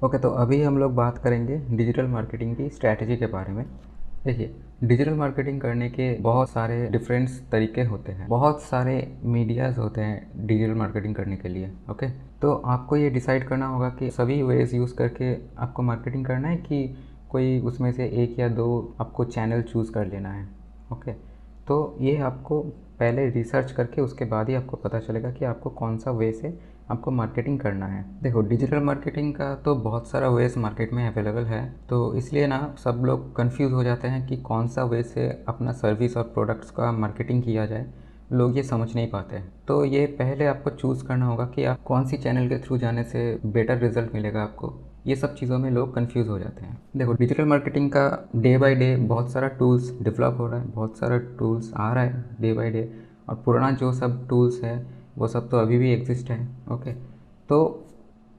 Okay, तो अभी हम लोग बात करेंगे डिजिटल मार्केटिंग की स्ट्रैटेजी के बारे में। देखिए, डिजिटल मार्केटिंग करने के बहुत सारे डिफरेंट तरीके होते हैं, बहुत सारे मीडियाज़ होते हैं डिजिटल मार्केटिंग करने के लिए। ओके, तो आपको ये डिसाइड करना होगा कि सभी वेज यूज़ करके आपको मार्केटिंग करना है कि कोई उसमें से एक या दो आपको चैनल चूज़ कर लेना है। ओके, तो ये आपको पहले रिसर्च करके उसके बाद ही आपको पता चलेगा कि आपको कौन सा वे से आपको मार्केटिंग करना है। देखो, डिजिटल मार्केटिंग का तो बहुत सारा वेज मार्केट में अवेलेबल है, तो इसलिए ना सब लोग कंफ्यूज हो जाते हैं कि कौन सा वे से अपना सर्विस और प्रोडक्ट्स का मार्केटिंग किया जाए। लोग ये समझ नहीं पाते हैं, तो ये पहले आपको चूज़ करना होगा कि आप कौन सी चैनल के थ्रू जाने से बेटर रिजल्ट मिलेगा आपको। ये सब चीज़ों में लोग कंफ्यूज हो जाते हैं। देखो, डिजिटल मार्केटिंग का डे बाय डे बहुत सारा टूल्स डेवलप हो रहा है, बहुत सारा टूल्स आ रहा है डे बाय डे, और पुराना जो सब टूल्स है वो सब तो अभी भी एग्जिस्ट है। ओके, तो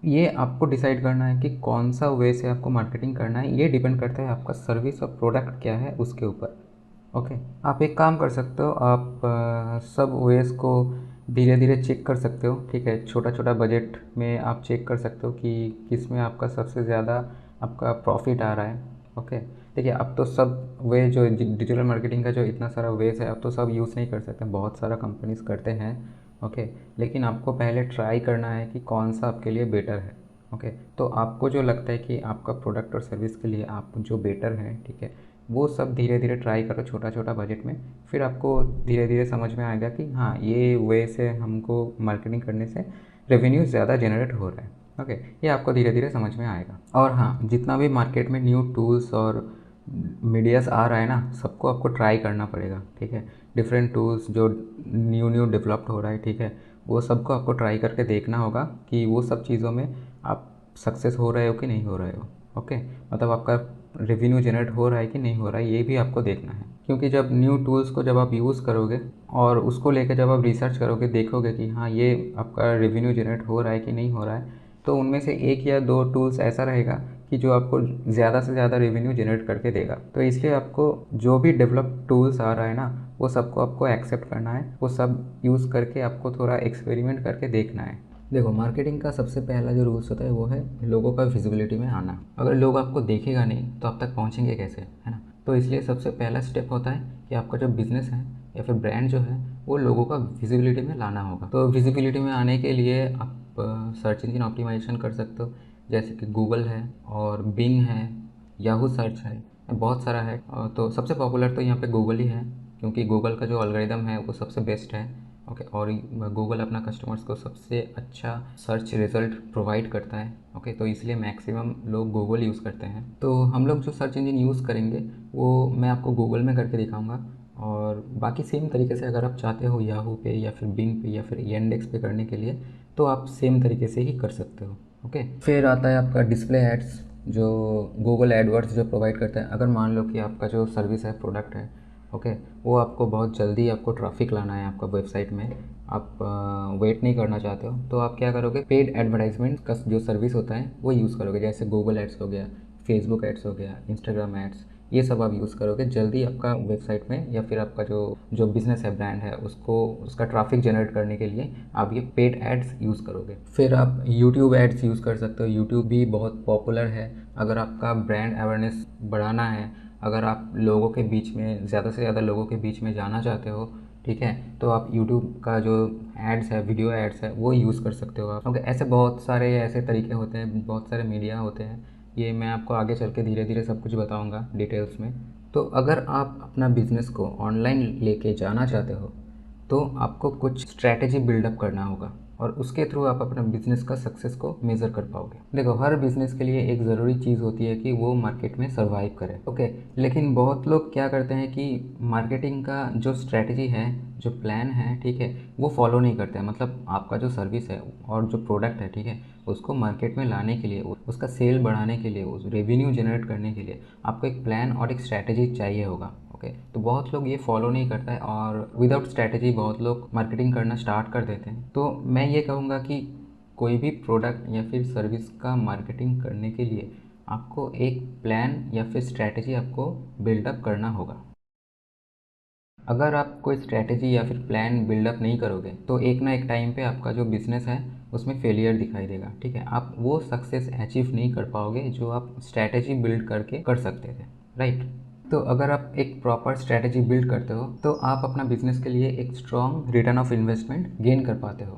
ये आपको डिसाइड करना है कि कौन सा वे से आपको मार्केटिंग करना है। ये डिपेंड करता है आपका सर्विस और प्रोडक्ट क्या है उसके ऊपर। ओके, आप एक काम कर सकते हो, आप सब वेज को धीरे धीरे चेक कर सकते हो। ठीक है, छोटा छोटा बजट में आप चेक कर सकते हो कि किस में आपका सबसे ज़्यादा आपका प्रॉफिट आ रहा है। ओके, देखिए, अब तो सब वे जो डिजिटल मार्केटिंग का जो इतना सारा वेज है, अब तो सब यूज़ नहीं कर सकते, बहुत सारा कंपनीज करते हैं। ओके, लेकिन आपको पहले ट्राई करना है कि कौन सा आपके लिए बेटर है। ओके, तो आपको जो लगता है कि आपका प्रोडक्ट और सर्विस के लिए आप जो बेटर है, ठीक है, वो सब धीरे धीरे ट्राई करो छोटा छोटा बजट में। फिर आपको धीरे धीरे समझ में आएगा कि हाँ, ये वे से हमको मार्केटिंग करने से रेवेन्यू ज़्यादा जनरेट हो रहा है। ओके, ये आपको धीरे धीरे समझ में आएगा। और हाँ, जितना भी मार्केट में न्यू टूल्स और मीडियास आ रहा है ना, सबको आपको ट्राई करना पड़ेगा। ठीक है, डिफरेंट टूल्स जो न्यू न्यू डेवलप्ड हो रहा है, ठीक है, वो सबको आपको ट्राई करके देखना होगा कि वो सब चीज़ों में आप सक्सेस हो रहे हो कि नहीं हो रहे हो। ओके, मतलब आपका रेवेन्यू जनरेट हो रहा है कि नहीं हो रहा है, ये भी आपको देखना है। क्योंकि जब न्यू टूल्स को जब आप यूज़ करोगे और उसको लेकर जब आप रिसर्च करोगे, देखोगे कि हाँ, ये आपका रेवेन्यू जनरेट हो रहा है कि नहीं हो रहा है, तो उनमें से एक या दो टूल्स ऐसा रहेगा कि जो आपको ज़्यादा से ज़्यादा रेवेन्यू जनरेट करके देगा। तो इसलिए आपको जो भी डेवलप टूल्स आ रहा है ना, वो सबको आपको एक्सेप्ट करना है, वो सब यूज़ करके आपको थोड़ा एक्सपेरिमेंट करके देखना है। देखो, मार्केटिंग का सबसे पहला जो रूल्स होता है वो है लोगों का विजिबिलिटी में आना। अगर लोग आपको देखेगा नहीं तो आप तक पहुंचेंगे कैसे, है ना। तो इसलिए सबसे पहला स्टेप होता है कि आपका जो बिज़नेस है या फिर ब्रांड जो है वो लोगों का विजिबिलिटी में लाना होगा। तो विजिबिलिटी में आने के लिए आप सर्च इंजन ऑप्टिमाइजेशन कर सकते हो, जैसे कि गूगल है और बिंग है, याहू सर्च है, बहुत सारा है। तो सबसे पॉपुलर तो यहाँ पे गूगल ही है, क्योंकि गूगल का जो एल्गोरिदम है वो सबसे बेस्ट है। ओके, और गूगल अपना कस्टमर्स को सबसे अच्छा सर्च रिजल्ट प्रोवाइड करता है। ओके, तो इसलिए मैक्सिमम लोग गूगल यूज़ करते हैं। तो हम लोग जो सर्च इंजन यूज़ करेंगे वो मैं आपको गूगल में करके दिखाऊंगा, और बाकी सेम तरीके से अगर आप चाहते हो याहू पे या फिर बिंग पे या फिर येंडेक्स पे करने के लिए, तो आप सेम तरीके से ही कर सकते हो। ओके, फिर आता है आपका डिस्प्ले एड्स, जो गूगल एडवर्ड्स जो प्रोवाइड करता है। अगर मान लो कि आपका जो सर्विस है, प्रोडक्ट है, ओके, वो आपको बहुत जल्दी आपको ट्रैफिक लाना है आपका वेबसाइट में, आप वेट नहीं करना चाहते हो, तो आप क्या करोगे, पेड एडवर्टाइजमेंट का जो सर्विस होता है वो यूज़ करोगे, जैसे गूगल एड्स हो गया, फेसबुक एड्स हो गया, इंस्टाग्राम एड्स, ये सब आप यूज़ करोगे जल्दी आपका वेबसाइट में, या फिर आपका जो जो बिज़नेस है, ब्रांड है, उसको उसका ट्रैफिक जनरेट करने के लिए आप ये पेड एड्स यूज़ करोगे। फिर आप यूट्यूब एड्स यूज़ कर सकते हो, यूट्यूब भी बहुत पॉपुलर है। अगर आपका ब्रांड अवेयरनेस बढ़ाना है, अगर आप लोगों के बीच में ज़्यादा से ज़्यादा लोगों के बीच में जाना चाहते हो, ठीक है, तो आप यूट्यूब का जो एड्स है, वीडियो एड्स है, वो यूज़ कर सकते हो आप। ओके, ऐसे बहुत सारे ऐसे तरीके होते हैं, बहुत सारे मीडिया होते हैं, ये मैं आपको आगे चल के धीरे धीरे सब कुछ बताऊंगा डिटेल्स में। तो अगर आप अपना बिजनेस को ऑनलाइन लेके जाना चाहते हो, तो आपको कुछ स्ट्रैटेजी बिल्डअप करना होगा, और उसके थ्रू आप अपना बिजनेस का सक्सेस को मेज़र कर पाओगे। देखो, हर बिजनेस के लिए एक ज़रूरी चीज़ होती है कि वो मार्केट में सर्वाइव करे। ओके, लेकिन बहुत लोग क्या करते हैं कि मार्केटिंग का जो स्ट्रैटेजी है, जो प्लान है, ठीक है, वो फॉलो नहीं करते हैं। मतलब आपका जो सर्विस है और जो प्रोडक्ट है, ठीक है, उसको मार्केट में लाने के लिए, उसका सेल बढ़ाने के लिए, उस रेवेन्यू जनरेट करने के लिए आपको एक प्लान और एक स्ट्रैटेजी चाहिए होगा। ओके, तो बहुत लोग ये फॉलो नहीं करता है, और विदाउट स्ट्रैटेजी बहुत लोग मार्केटिंग करना स्टार्ट कर देते हैं। तो मैं ये कहूँगा कि कोई भी प्रोडक्ट या फिर सर्विस का मार्केटिंग करने के लिए आपको एक प्लान या फिर स्ट्रैटेजी आपको बिल्डअप करना होगा। अगर आप कोई स्ट्रैटेजी या फिर प्लान बिल्डअप नहीं करोगे, तो एक ना एक टाइम पे आपका जो बिज़नेस है उसमें फेलियर दिखाई देगा। ठीक है, आप वो सक्सेस अचीव नहीं कर पाओगे जो आप स्ट्रैटेजी बिल्ड करके कर सकते थे, राइट। तो अगर आप एक प्रॉपर स्ट्रैटेजी बिल्ड करते हो तो आप अपना बिजनेस के लिए एक strong return of investment gain कर पाते हो।